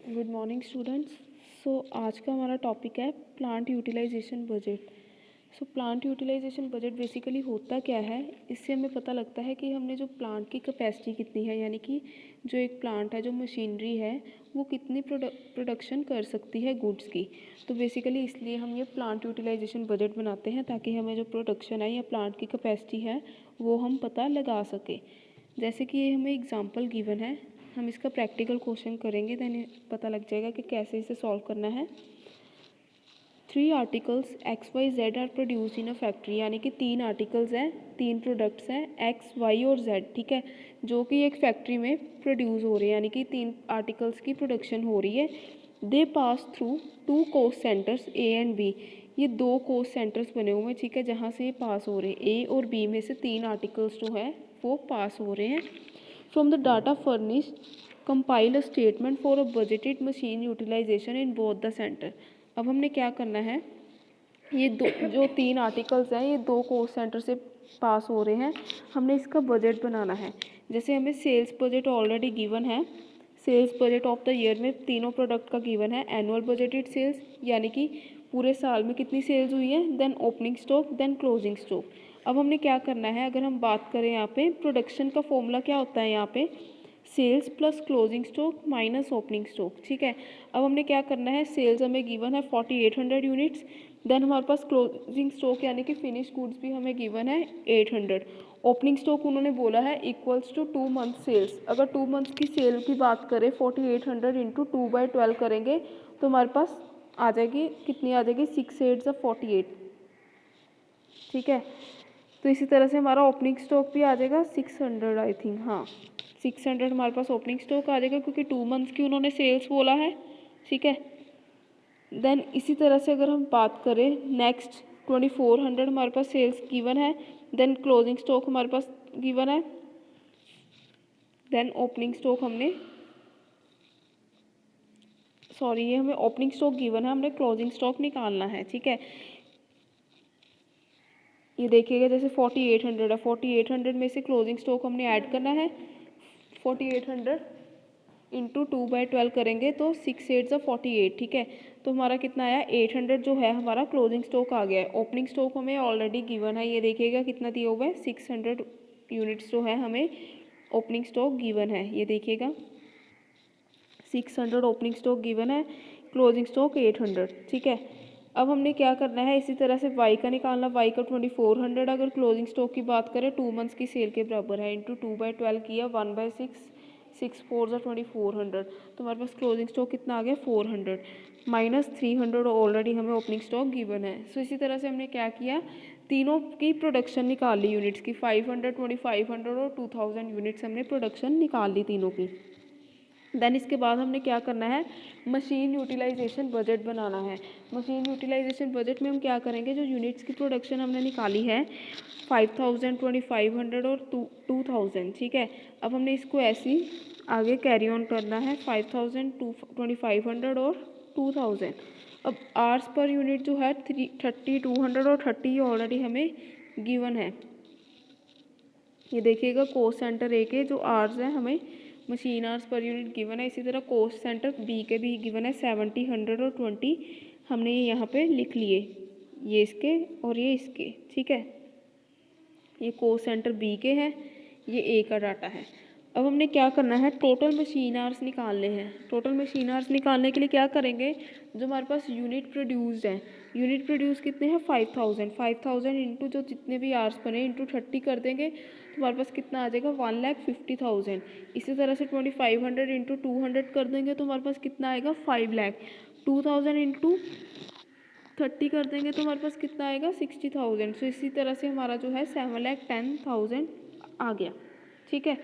Good morning students. आज का हमारा टॉपिक है plant utilisation budget. Plant utilisation budget basically होता क्या है, इससे हमें पता लगता है कि हमने जो प्लांट की कैपेसिटी कितनी है, यानी कि जो एक प्लांट है, जो मशीनरी है, वो कितनी प्रोडक्शन कर सकती है गुड्स की। तो बेसिकली इसलिए हम ये प्लांट यूटिलाइजेशन बजट बनाते हैं, ताकि हमें जो प्रोडक्शन है या प्लांट की कैपेसिटी है वो हम पता लगा सकें। जैसे कि ये हमें एग्जांपल गिवन है, हम इसका प्रैक्टिकल क्वेश्चन करेंगे, देन पता लग जाएगा कि कैसे इसे सॉल्व करना है। 3 articles XYZ are produce in a factory, यानी कि 3 आर्टिकल्स हैं, 3 प्रोडक्ट्स हैं X, Y और Z, ठीक है, जो कि एक फैक्ट्री में प्रोड्यूस हो रहे हैं, यानी कि 3 आर्टिकल्स की प्रोडक्शन हो रही है। They pass through 2 cost centres A and B। ये 2 कॉस्ट सेंटर्स बने हुए हैं, ठीक है, जहाँ से ये पास हो रहे हैं। A और B में से 3 आर्टिकल्स जो है वो पास हो रहे हैं। From the data furnished, compile a statement for a budgeted machine utilization in both the center। अब हमने क्या करना है, ये जो 3 आर्टिकल्स हैं, ये 2 कॉस्ट सेंटर से पास हो रहे हैं, हमने इसका बजट बनाना है। जैसे हमें सेल्स बजट ऑलरेडी गिवन है, sales budget of the year में तीनों प्रोडक्ट का गिवन है। एनुअल बजटेड सेल्स, यानी कि पूरे साल में कितनी सेल्स हुई है, then opening stock, then closing stock. अब हमने क्या करना है, अगर हम बात करें यहाँ पे प्रोडक्शन का फॉर्मूला क्या होता है, यहाँ पे sales plus closing stock minus opening stock, ठीक है। अब हमने क्या करना है, सेल्स हमें गिवन है 4800 यूनिट्स, देन हमारे पास क्लोजिंग स्टॉक यानी कि फिनिश गुड्स भी हमें गिवन है 800। ओपनिंग स्टॉक उन्होंने बोला है इक्वल्स टू 2 मंथ सेल्स। अगर 2 मंथ्स की सेल की बात करें, 4800 इंटू 2/12 करेंगे तो हमारे पास आ जाएगी, कितनी आ जाएगी, 6 8 48, ठीक है। तो इसी तरह से हमारा ओपनिंग स्टॉक भी आ जाएगा 600, आई थिंक, हाँ 600 हमारे पास ओपनिंग स्टॉक आ जाएगा, क्योंकि 2 मंथ्स की उन्होंने सेल्स बोला है, ठीक है। देन इसी तरह से अगर हम बात करें नेक्स्ट, 2400 हमारे पास सेल्स गिवन है, देन क्लोजिंग स्टॉक हमारे पास गिवन है, देन ओपनिंग स्टॉक हमने, सॉरी, ये हमें ओपनिंग स्टॉक गिवन है, हमने क्लोजिंग स्टॉक निकालना है, ठीक है। ये देखिएगा, जैसे 4800 है, 4800 में से क्लोजिंग स्टॉक हमने ऐड करना है। 4800 इंटू 2/12 करेंगे तो 6 8 48, ठीक है। तो हमारा कितना आया, 800 जो है हमारा क्लोजिंग स्टॉक आ गया है। ओपनिंग स्टॉक हमें ऑलरेडी गिवन है, ये देखिएगा कितना दिया हुआ है, 600 यूनिट्स जो है हमें ओपनिंग स्टॉक गिवन है, ये देखिएगा 600 ओपनिंग स्टॉक गिवन है, क्लोजिंग स्टॉक 800, ठीक है। अब हमने क्या करना है, इसी तरह से वाई का निकालना, वाई का 2400 अगर क्लोजिंग स्टॉक की बात करें 2 मंथ्स की सेल के बराबर है, इंटू 2/12 किया, 1/6, 6 4 2400, तो हमारे पास क्लोजिंग स्टॉक कितना आ गया, 400, माइनस 300 ऑलरेडी हमें ओपनिंग स्टॉक गिवन है। सो इसी तरह से हमने क्या किया, तीनों की प्रोडक्शन निकाल ली यूनिट्स की, 500, 2500 और 2000 यूनिट्स हमने प्रोडक्शन निकाल ली तीनों की। देन इसके बाद हमने क्या करना है, मशीन यूटिलाइजेशन बजट बनाना है। मशीन यूटिलाइजेशन बजट में हम क्या करेंगे, जो यूनिट्स की प्रोडक्शन हमने निकाली है 5000, 2500 और 2000, ठीक है। अब हमने इसको ऐसे ही आगे कैरी ऑन करना है, 5000, 2500 और 2000। अब आर्स पर यूनिट जो है 30, 200 और 30 ऑलरेडी हमें गिवन है। ये देखिएगा कॉस्ट सेंटर ए के जो आर्स हैं हमें machine hours per unit given है, इसी तरह कॉस्ट सेंटर बी के भी गिवन है 70, 100 और 20, हमने ये यहाँ पे लिख लिए, ये इसके और ये इसके, ठीक है। ये कॉस्ट सेंटर बी के हैं, ये ए का डाटा है। अब हमने क्या करना है, टोटल मशीन आवर्स निकालने हैं। टोटल मशीन आवर्स निकालने के लिए क्या करेंगे, जो हमारे पास यूनिट प्रोड्यूस्ड हैं, यूनिट प्रोड्यूस कितने हैं 5000, 5000 इंटू जो जितने भी आवर्स बने इंटू 30 कर देंगे तो हमारे पास कितना आ जाएगा 1,50,000। इसी तरह से 2500 इंटू 200 कर देंगे तो हमारे पास कितना आएगा 5 लाख। 2000 इंटू 30 कर देंगे तो हमारे पास कितना आएगा 60,000। सो इसी तरह से हमारा जो है 7,10,000 आ गया, ठीक है।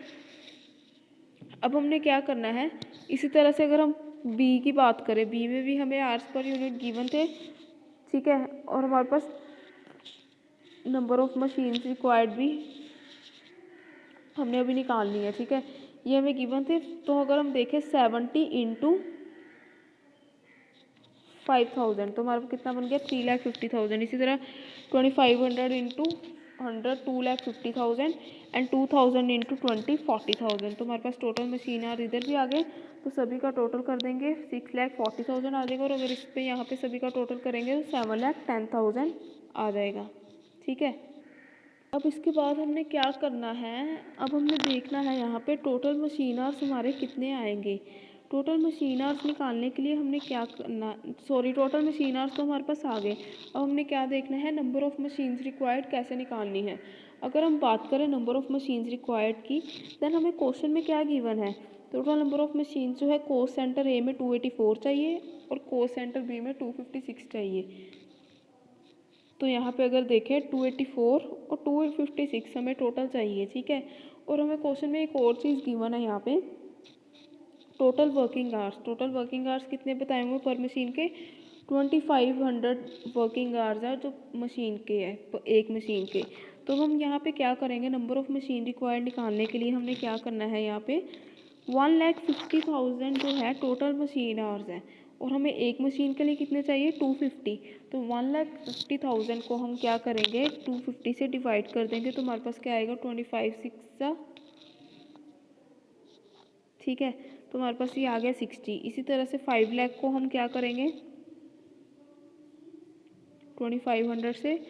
अब हमने क्या करना है, इसी तरह से अगर हम बी की बात करें, बी में भी हमें आवर्स पर यूनिट गिवन थे, ठीक है, और हमारे पास नंबर ऑफ मशीन्स रिक्वायर्ड भी हमने अभी निकालनी है, ठीक है, ये हमें गिवन थे। तो अगर हम देखें 70 इंटू 5000 तो हमारा कितना बन गया 3,50,000। इसी तरह 2500 इंटू 100 2,50,000 एंड 2,000 इंटू 20 40,000। तो हमारे पास टोटल मशीन आवर इधर भी आ गए, तो सभी का टोटल कर देंगे 6,40,000 आ जाएगा। और अगर इस पे यहाँ पे सभी का टोटल करेंगे तो 7,10,000 आ जाएगा। ठीक है, अब इसके बाद हमने क्या करना है, अब हमने देखना है यहाँ पे टोटल मशीन आवर्स हमारे कितने आएंगे। टोटल मशीन आवर्स निकालने के लिए हमने क्या करना, टोटल मशीन आवर्स तो हमारे पास आ गए। अब हमने क्या देखना है, नंबर ऑफ़ मशीन्स रिक्वायर्ड कैसे निकालनी है। अगर हम बात करें नंबर ऑफ़ मशीन्स रिक्वायर्ड की, देन हमें क्वेश्चन में क्या गिवन है, टोटल नंबर ऑफ़ मशीन जो है कोस्ट सेंटर ए में 284 चाहिए और कोस्ट सेंटर बी में 256 चाहिए। तो यहाँ पे अगर देखें 284 और 256 हमें टोटल चाहिए। ठीक है, और हमें क्वेश्चन में एक और चीज़ गिवन है यहाँ पे, total working hours. Total working hours कितने बताए हुए पर मशीन के, 2500 वर्किंग आवर्स है जो मशीन के है, एक मशीन के। तो हम यहाँ पे क्या करेंगे, नंबर ऑफ़ मशीन रिक्वायर्ड निकालने के लिए हमने क्या करना है, यहाँ पे 1,50,000 जो है टोटल मशीन आवर्स है और हमें एक मशीन के लिए कितने चाहिए 250। तो 1,50,000 को हम क्या करेंगे 250 से डिवाइड कर देंगे, तो हमारे पास क्या आएगा 25 6। ठीक है, तो हमारे पास ये आ गया 60। इसी तरह से 5 लाख को हम क्या करेंगे 2500 से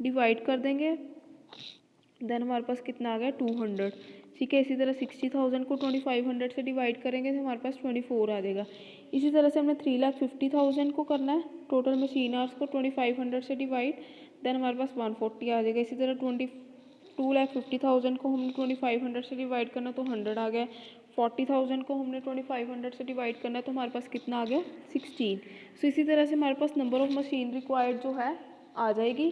डिवाइड कर देंगे, देन हमारे पास कितना आ गया 200। ठीक है, इसी तरह 60,000 को 2500 से डिवाइड करेंगे तो हमारे पास 24 आ जाएगा। इसी तरह से हमने 3,50,000 को करना है टोटल मशीन आवर्स को 2500 से डिवाइड, देन हमारे पास 140 आ जाएगा। इसी तरह 2,50,000 को हमने 2500 से डिवाइड करना तो 100 आ गया। 40,000 को हमने 2500 से डिवाइड करना है तो हमारे पास कितना आ गया 16। सो इसी तरह से हमारे पास नंबर ऑफ़ मशीन रिक्वायर्ड जो है आ जाएगी।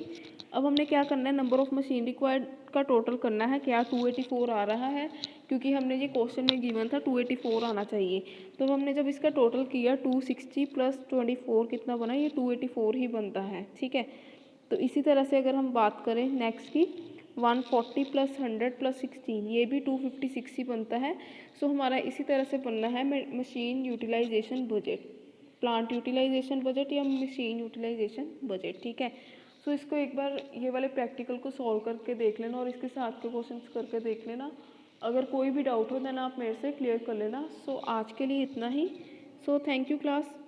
अब हमने क्या करना है, नंबर ऑफ़ मशीन रिक्वायर्ड का टोटल करना है। क्या 284 आ रहा है, क्योंकि हमने ये क्वेश्चन में गिवन था 284 आना चाहिए। तो हमने जब इसका टोटल किया 260 प्लस 24 कितना बना, ये 284 ही बनता है। ठीक है, तो इसी तरह से अगर हम बात करें नेक्स्ट की 140 प्लस 100 प्लस 16, ये भी 256 ही बनता है। सो हमारा इसी तरह से बनना है machine utilisation budget, plant utilisation budget या मशीन यूटिलाइजेशन बजट। ठीक है, सो इसको एक बार ये वाले प्रैक्टिकल को सॉल्व करके देख लेना और इसके साथ के क्वेश्चंस करके देख लेना। अगर कोई भी डाउट हो देन आप मेरे से क्लियर कर लेना। सो आज के लिए इतना ही। So thank you class.